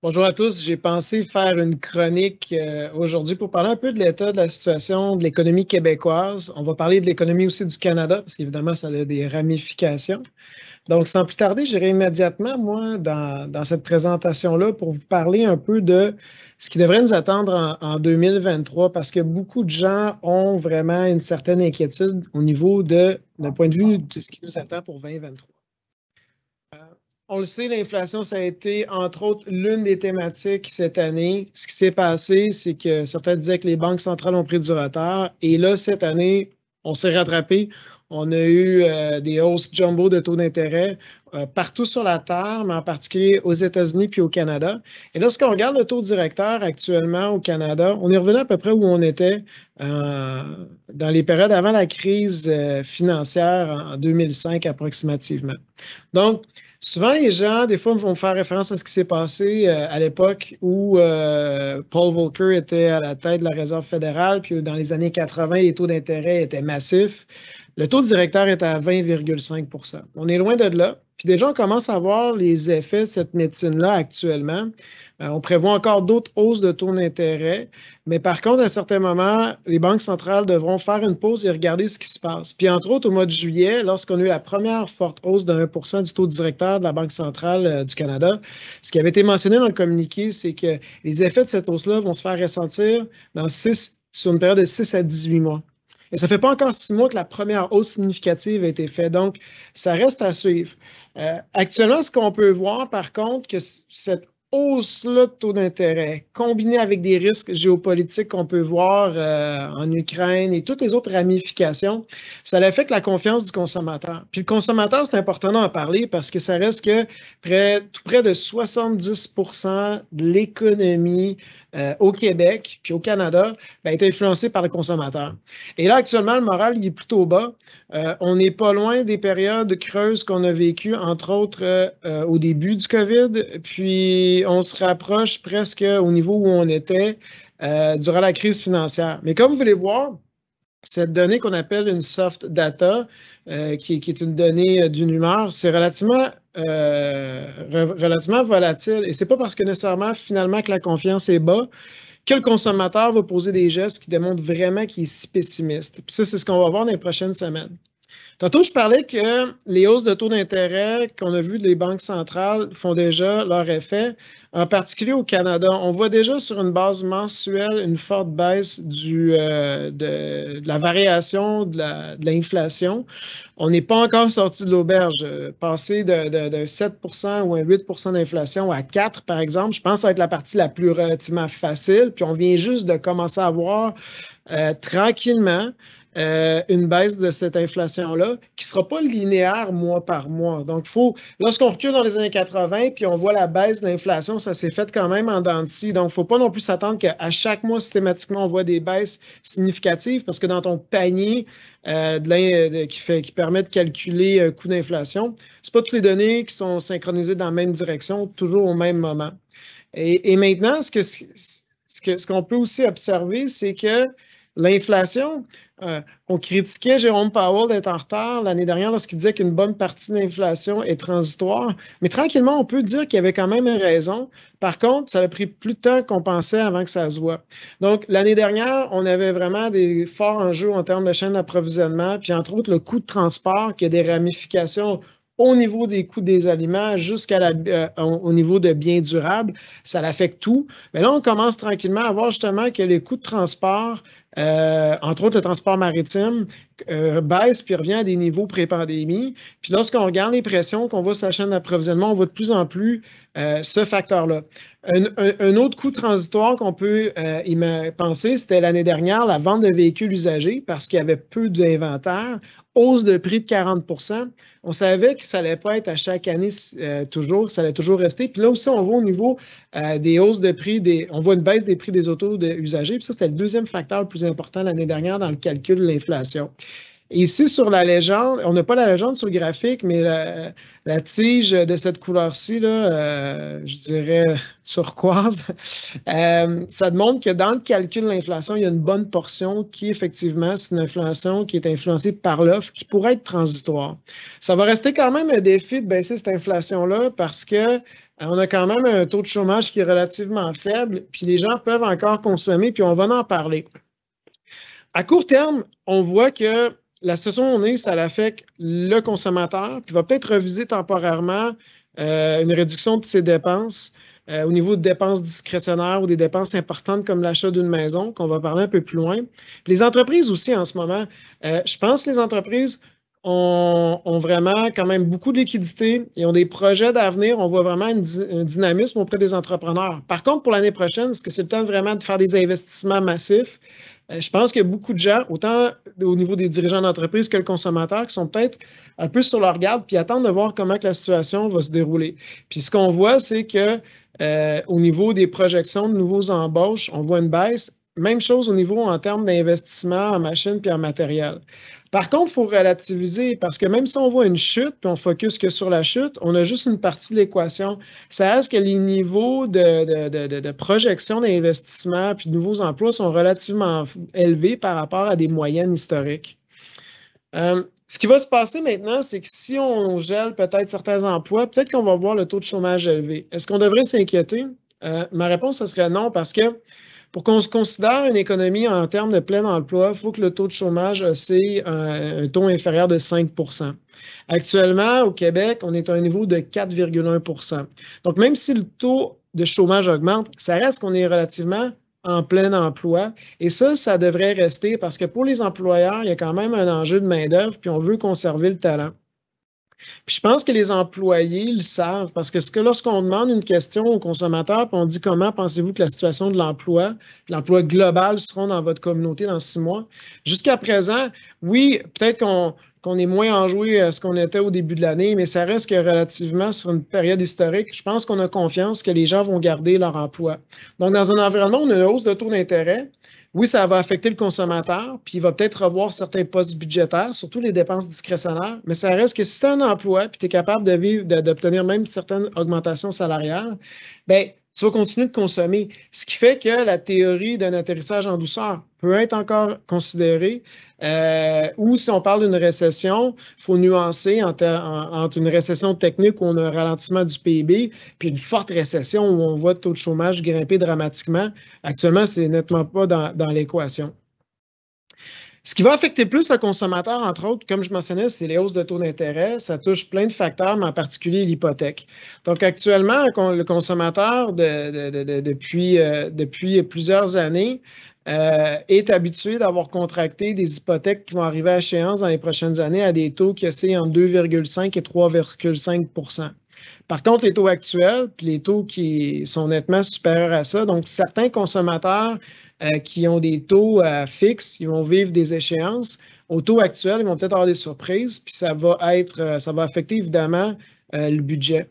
Bonjour à tous. J'ai pensé faire une chronique aujourd'hui pour parler un peu de l'état de la situation de l'économie québécoise. On va parler de l'économie aussi du Canada, parce qu'évidemment, ça a des ramifications. Donc, sans plus tarder, j'irai immédiatement, moi, dans cette présentation-là pour vous parler un peu de ce qui devrait nous attendre en 2023, parce que beaucoup de gens ont vraiment une certaine inquiétude au niveau d'un point de vue de ce qui nous attend pour 2023. On le sait, l'inflation, ça a été, entre autres, l'une des thématiques cette année. Ce qui s'est passé, c'est que certains disaient que les banques centrales ont pris du retard. Et là, cette année, on s'est rattrapé. On a eu des hausses jumbo de taux d'intérêt partout sur la Terre, mais en particulier aux États-Unis puis au Canada. Et lorsqu'on regarde le taux directeur actuellement au Canada, on est revenu à peu près où on était dans les périodes avant la crise financière en 2005 approximativement. Donc, souvent, les gens, des fois, vont faire référence à ce qui s'est passé à l'époque où Paul Volcker était à la tête de la Réserve fédérale, puis dans les années 80, les taux d'intérêt étaient massifs. Le taux directeur est à 20,5 %. On est loin de là. Puis déjà, on commence à voir les effets de cette médecine-là actuellement. On prévoit encore d'autres hausses de taux d'intérêt. Mais par contre, à un certain moment, les banques centrales devront faire une pause et regarder ce qui se passe. Puis entre autres, au mois de juillet, lorsqu'on a eu la première forte hausse de 1 % du taux directeur de la Banque centrale du Canada, ce qui avait été mentionné dans le communiqué, c'est que les effets de cette hausse-là vont se faire ressentir sur une période de 6 à 18 mois. Et ça ne fait pas encore 6 mois que la première hausse significative a été faite. Donc, ça reste à suivre. Actuellement, ce qu'on peut voir, par contre, que cette hausse-là de taux d'intérêt, combinée avec des risques géopolitiques qu'on peut voir en Ukraine et toutes les autres ramifications, ça affecte la confiance du consommateur. Puis le consommateur, c'est important d'en parler parce que ça reste que tout près de 70 % de l'économie au Québec puis au Canada est influencée par le consommateur. Et là, actuellement, le moral, il est plutôt bas. On n'est pas loin des périodes creuses qu'on a vécues, entre autres au début du COVID, puis on se rapproche presque au niveau où on était durant la crise financière. Mais comme vous voulez voir, cette donnée qu'on appelle une soft data, qui est une donnée d'une humeur, c'est relativement volatile. Et ce n'est pas parce que nécessairement, finalement, que la confiance est bas que le consommateur va poser des gestes qui démontrent vraiment qu'il est si pessimiste. Puis ça, c'est ce qu'on va voir dans les prochaines semaines. Tantôt, je parlais que les hausses de taux d'intérêt qu'on a vues des banques centrales font déjà leur effet, en particulier au Canada. On voit déjà sur une base mensuelle une forte baisse de la variation de l'inflation. On n'est pas encore sorti de l'auberge. Passer de 7 % ou un 8 % d'inflation à 4 par exemple, je pense que ça va être la partie la plus relativement facile. Puis on vient juste de commencer à voir tranquillement une baisse de cette inflation-là qui ne sera pas linéaire mois par mois. Donc, lorsqu'on recule dans les années 80 puis on voit la baisse de l'inflation, ça s'est fait quand même en dents de scie. Donc, il ne faut pas non plus s'attendre qu'à chaque mois, systématiquement, on voit des baisses significatives parce que dans ton panier qui permet de calculer un coût d'inflation, ce pas toutes les données qui sont synchronisées dans la même direction, toujours au même moment. Et maintenant, ce qu'on peut aussi observer, c'est que l'inflation, on critiquait Jérôme Powell d'être en retard l'année dernière lorsqu'il disait qu'une bonne partie de l'inflation est transitoire. Mais tranquillement, on peut dire qu'il avait quand même raison. Par contre, ça a pris plus de temps qu'on pensait avant que ça se voit. Donc, l'année dernière, on avait vraiment des forts enjeux en termes de chaîne d'approvisionnement, puis entre autres, le coût de transport qui a des ramifications au niveau des coûts des aliments au niveau de biens durables, ça l'affecte tout. Mais là, on commence tranquillement à voir justement que les coûts de transport, entre autres le transport maritime, baisse puis revient à des niveaux pré-pandémie. Puis lorsqu'on regarde les pressions qu'on voit sur la chaîne d'approvisionnement, on voit de plus en plus ce facteur-là. Un autre coût transitoire qu'on peut penser, c'était l'année dernière, la vente de véhicules usagés parce qu'il y avait peu d'inventaire, hausse de prix de 40 %. On savait que ça n'allait pas être à chaque année toujours, ça allait toujours rester. Puis là aussi, on voit au niveau des hausses de prix, on voit une baisse des prix des autos usagés. Puis ça, c'était le deuxième facteur le plus important l'année dernière dans le calcul de l'inflation. Et ici, sur la légende, on n'a pas la légende sur le graphique, mais la tige de cette couleur-ci, je dirais turquoise, ça montre que dans le calcul de l'inflation, il y a une bonne portion qui, effectivement, c'est une inflation qui est influencée par l'offre, qui pourrait être transitoire. Ça va rester quand même un défi de baisser cette inflation-là parce que On a quand même un taux de chômage qui est relativement faible, puis les gens peuvent encore consommer, puis on va en parler. À court terme, on voit que la situation où on est, ça affecte le consommateur, puis va peut-être reviser temporairement une réduction de ses dépenses au niveau de dépenses discrétionnaires ou des dépenses importantes comme l'achat d'une maison, qu'on va parler un peu plus loin. Puis les entreprises aussi en ce moment, je pense que les entreprises ont vraiment quand même beaucoup de liquidités et ont des projets d'avenir. On voit vraiment un dynamisme auprès des entrepreneurs. Par contre, pour l'année prochaine, est-ce que c'est le temps vraiment de faire des investissements massifs? Je pense qu'il y a beaucoup de gens, autant au niveau des dirigeants d'entreprise que le consommateur, qui sont peut-être un peu sur leur garde puis attendent de voir comment que la situation va se dérouler. Puis ce qu'on voit, c'est que au niveau des projections de nouveaux embauches, on voit une baisse. Même chose au niveau en termes d'investissement en machines puis en matériel. Par contre, il faut relativiser parce que même si on voit une chute puis on focus que sur la chute, on a juste une partie de l'équation. Ça reste que les niveaux de projection d'investissement puis de nouveaux emplois sont relativement élevés par rapport à des moyennes historiques. Ce qui va se passer maintenant, c'est que si on gèle peut-être certains emplois, peut-être qu'on va voir le taux de chômage élevé. Est-ce qu'on devrait s'inquiéter? Ma réponse, ce serait non, parce que pour qu'on se considère une économie en termes de plein emploi, il faut que le taux de chômage c'est un taux inférieur de 5 %. Actuellement, au Québec, on est à un niveau de 4,1 %. Donc, même si le taux de chômage augmente, ça reste qu'on est relativement en plein emploi. Et ça devrait rester parce que pour les employeurs, il y a quand même un enjeu de main-d'œuvre, puis on veut conserver le talent. Puis je pense que les employés le savent parce que lorsqu'on demande une question aux consommateurs, puis on dit comment pensez-vous que la situation de l'emploi global seront dans votre communauté dans 6 mois, jusqu'à présent, oui, peut-être qu'on est moins enjoué à ce qu'on était au début de l'année, mais ça reste que relativement sur une période historique, je pense qu'on a confiance que les gens vont garder leur emploi. Donc, dans un environnement où on a une hausse de taux d'intérêt, oui, ça va affecter le consommateur, puis il va peut-être revoir certains postes budgétaires, surtout les dépenses discrétionnaires, mais ça reste que si tu as un emploi, puis tu es capable de vivre, d'obtenir même certaines augmentations salariales, bien, tu vas continuer de consommer. Ce qui fait que la théorie d'un atterrissage en douceur peut être encore considérée, ou si on parle d'une récession, il faut nuancer entre une récession technique où on a un ralentissement du PIB, puis une forte récession où on voit le taux de chômage grimper dramatiquement. Actuellement, ce n'est nettement pas dans l'équation. Ce qui va affecter plus le consommateur, entre autres, comme je mentionnais, c'est les hausses de taux d'intérêt. Ça touche plein de facteurs, mais en particulier l'hypothèque. Donc, actuellement, le consommateur, depuis plusieurs années, est habitué d'avoir contracté des hypothèques qui vont arriver à échéance dans les prochaines années à des taux qui oscillent entre 2,5 et 3,5 %. Par contre, les taux actuels, puis les taux qui sont nettement supérieurs à ça, donc certains consommateurs qui ont des taux fixes, ils vont vivre des échéances. Au taux actuel, ils vont peut-être avoir des surprises, puis ça va affecter évidemment le budget.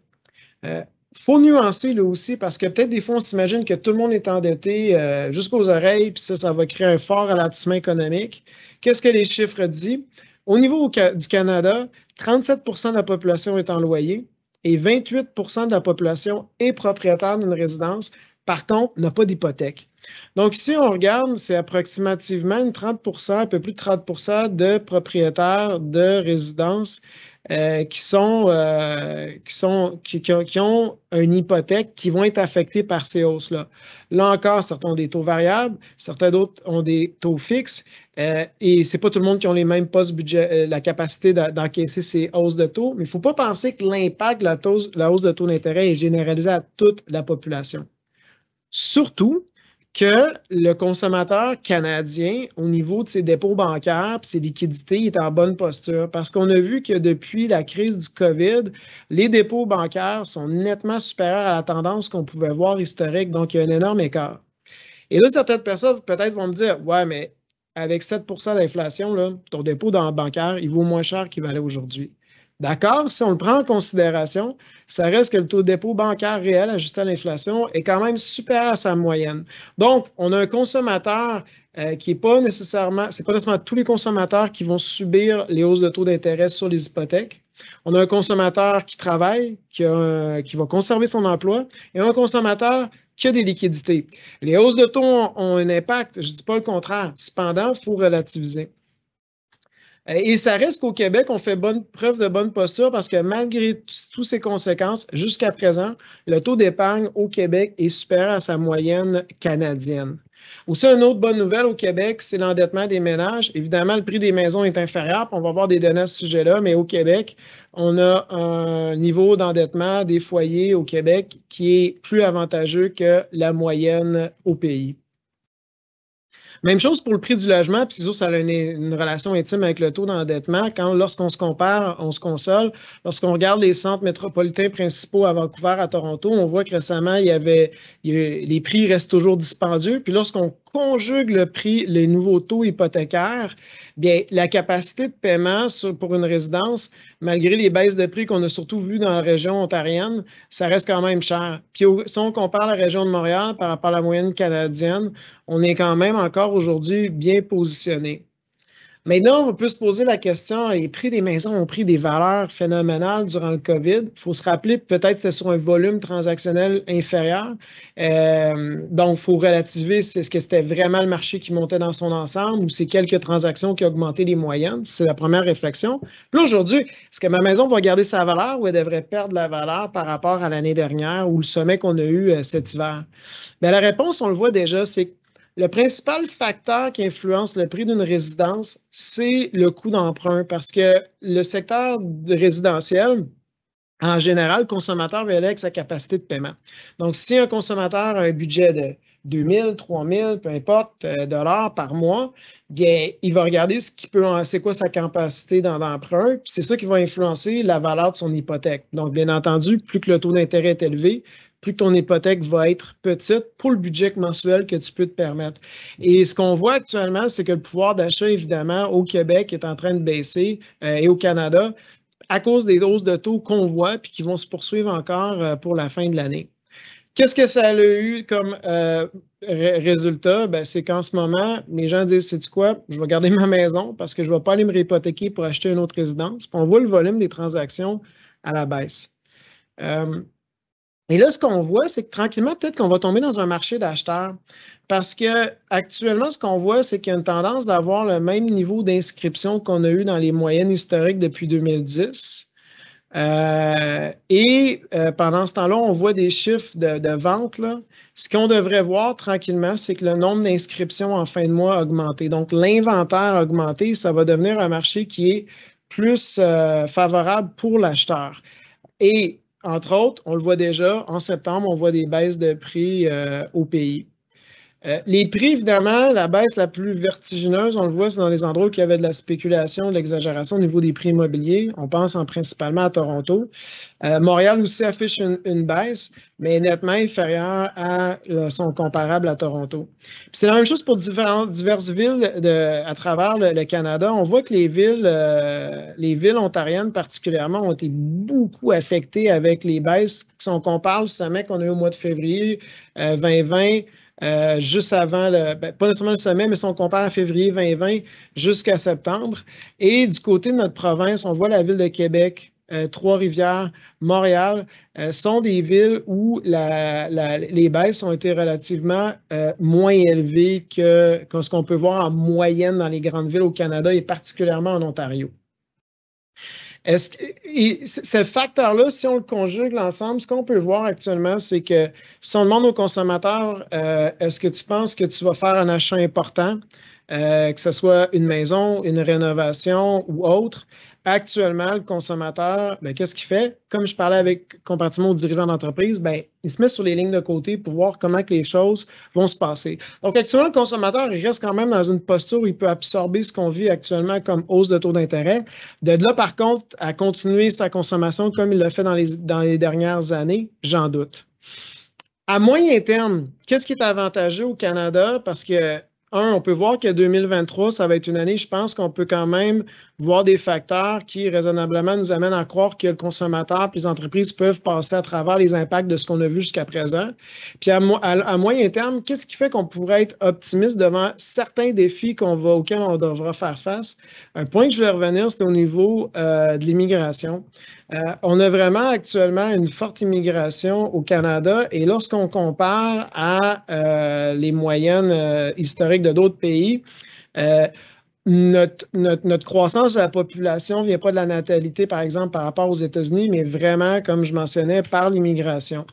Faut nuancer là aussi parce que peut-être des fois on s'imagine que tout le monde est endetté jusqu'aux oreilles, puis ça va créer un fort ralentissement économique. Qu'est-ce que les chiffres disent? Au niveau du Canada, 37 % de la population est en loyer et 28 % de la population est propriétaire d'une résidence, par contre, n'a pas d'hypothèque. Donc ici, on regarde, c'est approximativement une 30 %, un peu plus de 30 % de propriétaires de résidences qui ont une hypothèque qui vont être affectés par ces hausses-là. Là encore, certains ont des taux variables, certains d'autres ont des taux fixes, et ce n'est pas tout le monde qui a les mêmes postes budget, la capacité d'encaisser ces hausses de taux, mais il ne faut pas penser que l'impact de la hausse de taux d'intérêt est généralisé à toute la population. Surtout que le consommateur canadien, au niveau de ses dépôts bancaires et ses liquidités, est en bonne posture parce qu'on a vu que depuis la crise du COVID, les dépôts bancaires sont nettement supérieurs à la tendance qu'on pouvait voir historique. Donc, il y a un énorme écart. Et là, certaines personnes peut-être vont me dire, ouais, mais avec 7 % d'inflation, ton dépôt bancaire, il vaut moins cher qu'il valait aujourd'hui. D'accord, si on le prend en considération, ça reste que le taux de dépôt bancaire réel ajusté à l'inflation est quand même supérieur à sa moyenne. Donc, on a un consommateur qui n'est pas nécessairement, c'est pas nécessairement tous les consommateurs qui vont subir les hausses de taux d'intérêt sur les hypothèques. On a un consommateur qui travaille, qui va conserver son emploi, et un consommateur qui a des liquidités. Les hausses de taux ont un impact, je ne dis pas le contraire. Cependant, il faut relativiser. Et ça reste qu'au Québec, on fait preuve de bonne posture parce que malgré toutes ces conséquences, jusqu'à présent, le taux d'épargne au Québec est supérieur à sa moyenne canadienne. Aussi, une autre bonne nouvelle au Québec, c'est l'endettement des ménages. Évidemment, le prix des maisons est inférieur, puis on va voir des données à ce sujet-là, mais au Québec, on a un niveau d'endettement des foyers au Québec qui est plus avantageux que la moyenne au pays. Même chose pour le prix du logement, puis ça a une relation intime avec le taux d'endettement. Lorsqu'on se compare, on se console. Lorsqu'on regarde les centres métropolitains principaux à Vancouver, à Toronto, on voit que récemment, les prix restent toujours dispendieux. Puis lorsqu'on conjugue les nouveaux taux hypothécaires, bien, la capacité de paiement pour une résidence, malgré les baisses de prix qu'on a surtout vues dans la région ontarienne, ça reste quand même cher. Puis si on compare la région de Montréal par rapport à la moyenne canadienne, on est quand même encore aujourd'hui bien positionné. Maintenant, on peut se poser la question, les prix des maisons ont pris des valeurs phénoménales durant le COVID. Il faut se rappeler, peut-être que c'était sur un volume transactionnel inférieur. Donc, il faut relativer, est-ce que c'était vraiment le marché qui montait dans son ensemble ou c'est quelques transactions qui ont augmenté les moyennes? C'est la première réflexion. Puis aujourd'hui, est-ce que ma maison va garder sa valeur ou elle devrait perdre la valeur par rapport à l'année dernière ou le sommet qu'on a eu cet hiver? Bien, la réponse, on le voit déjà, c'est que le principal facteur qui influence le prix d'une résidence, c'est le coût d'emprunt parce que le secteur résidentiel, en général, le consommateur va aller avec sa capacité de paiement. Donc, si un consommateur a un budget de 2 000, 3 000, peu importe, dollars par mois, bien, il va regarder c'est quoi sa capacité d'emprunt, puis c'est ça qui va influencer la valeur de son hypothèque. Donc, bien entendu, plus que le taux d'intérêt est élevé, plus que ton hypothèque va être petite pour le budget mensuel que tu peux te permettre. Et ce qu'on voit actuellement, c'est que le pouvoir d'achat, évidemment, au Québec est en train de baisser et au Canada à cause des hausses de taux qu'on voit puis qui vont se poursuivre encore pour la fin de l'année. Qu'est-ce que ça a eu comme résultat? Ben, c'est qu'en ce moment, les gens disent, sais-tu quoi? Je vais garder ma maison parce que je ne vais pas aller me réhypothéquer pour acheter une autre résidence. Puis on voit le volume des transactions à la baisse. Et là, ce qu'on voit, c'est que tranquillement, peut-être qu'on va tomber dans un marché d'acheteurs. Parce que actuellement, ce qu'on voit, c'est qu'il y a une tendance d'avoir le même niveau d'inscription qu'on a eu dans les moyennes historiques depuis 2010. Pendant ce temps-là, on voit des chiffres de vente. Là. Ce qu'on devrait voir tranquillement, c'est que le nombre d'inscriptions en fin de mois a augmenté. Donc, l'inventaire a augmenté. Ça va devenir un marché qui est plus favorable pour l'acheteur. Et entre autres, on le voit déjà, en septembre, on voit des baisses de prix au pays. Les prix, évidemment, la baisse la plus vertigineuse, on le voit, c'est dans les endroits où il y avait de la spéculation, de l'exagération au niveau des prix immobiliers. On pense principalement à Toronto. Montréal aussi affiche une baisse, mais nettement inférieure à son comparable à Toronto. C'est la même chose pour diverses villes à travers le Canada. On voit que les villes ontariennes particulièrement ont été beaucoup affectées avec les baisses. Si on compare le sommet qu'on a eu au mois de février 2020, juste avant, pas nécessairement le sommet, mais si on compare à février 2020 jusqu'à septembre. Et du côté de notre province, on voit la ville de Québec, Trois-Rivières, Montréal, sont des villes où les baisses ont été relativement moins élevées que ce qu'on peut voir en moyenne dans les grandes villes au Canada et particulièrement en Ontario. Ce facteur-là, si on le conjugue l'ensemble, ce qu'on peut voir actuellement, c'est que si on demande aux consommateurs, est-ce que tu penses que tu vas faire un achat important, que ce soit une maison, une rénovation ou autre, actuellement, le consommateur, qu'est-ce qu'il fait? Comme je parlais comparativement aux dirigeants d'entreprise, il se met sur les lignes de côté pour voir comment que les choses vont se passer. Donc, actuellement, le consommateur, il reste quand même dans une posture où il peut absorber ce qu'on vit actuellement comme hausse de taux d'intérêt. De là, par contre, à continuer sa consommation comme il l'a fait dans les dernières années, j'en doute. À moyen terme, qu'est-ce qui est avantageux au Canada? Parce que on peut voir que 2023, ça va être une année, je pense qu'on peut quand même voir des facteurs qui raisonnablement nous amènent à croire que le consommateur et les entreprises peuvent passer à travers les impacts de ce qu'on a vu jusqu'à présent. Puis à moyen terme, qu'est-ce qui fait qu'on pourrait être optimiste devant certains défis auxquels on devra faire face? Un point que je voulais revenir, c'est au niveau de l'immigration. On a vraiment actuellement une forte immigration au Canada et lorsqu'on compare à les moyennes historiques de d'autres pays, notre croissance de la population ne vient pas de la natalité, par exemple, par rapport aux États-Unis, mais vraiment, comme je mentionnais, par l'immigration.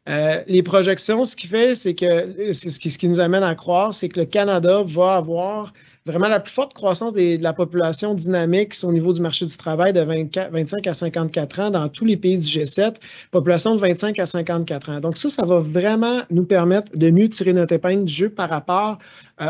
Les projections, ce qui fait, c'est que ce qui nous amène à croire, c'est que le Canada va avoir vraiment la plus forte croissance de la population dynamique au niveau du marché du travail de 25 à 54 ans dans tous les pays du G7, population de 25 à 54 ans. Donc ça va vraiment nous permettre de mieux tirer notre épingle du jeu par rapport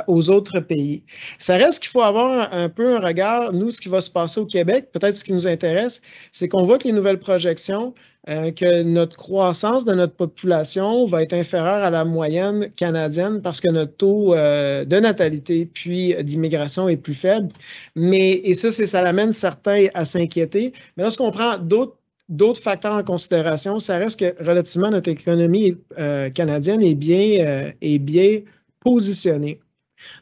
aux autres pays. Ça reste qu'il faut avoir un peu un regard, nous, ce qui va se passer au Québec, peut-être ce qui nous intéresse, c'est qu'on voit que les nouvelles projections, que notre croissance de notre population va être inférieure à la moyenne canadienne parce que notre taux de natalité puis d'immigration est plus faible. Et ça l'amène certains à s'inquiéter. Mais lorsqu'on prend d'autres facteurs en considération, ça reste que relativement notre économie canadienne est bien positionnée.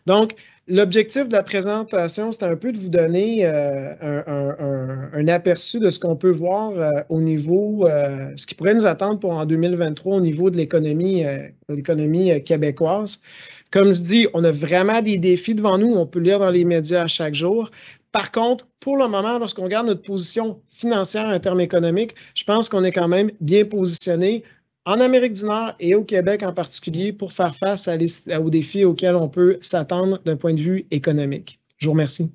Donc, l'objectif de la présentation, c'est un peu de vous donner un aperçu de ce qu'on peut voir au niveau, ce qui pourrait nous attendre pour en 2023 au niveau de l'économie québécoise. Comme je dis, on a vraiment des défis devant nous. On peut lire dans les médias à chaque jour. Par contre, pour le moment, lorsqu'on regarde notre position financière en termes économiques, je pense qu'on est quand même bien positionné en Amérique du Nord et au Québec en particulier pour faire face aux défis auxquels on peut s'attendre d'un point de vue économique. Je vous remercie.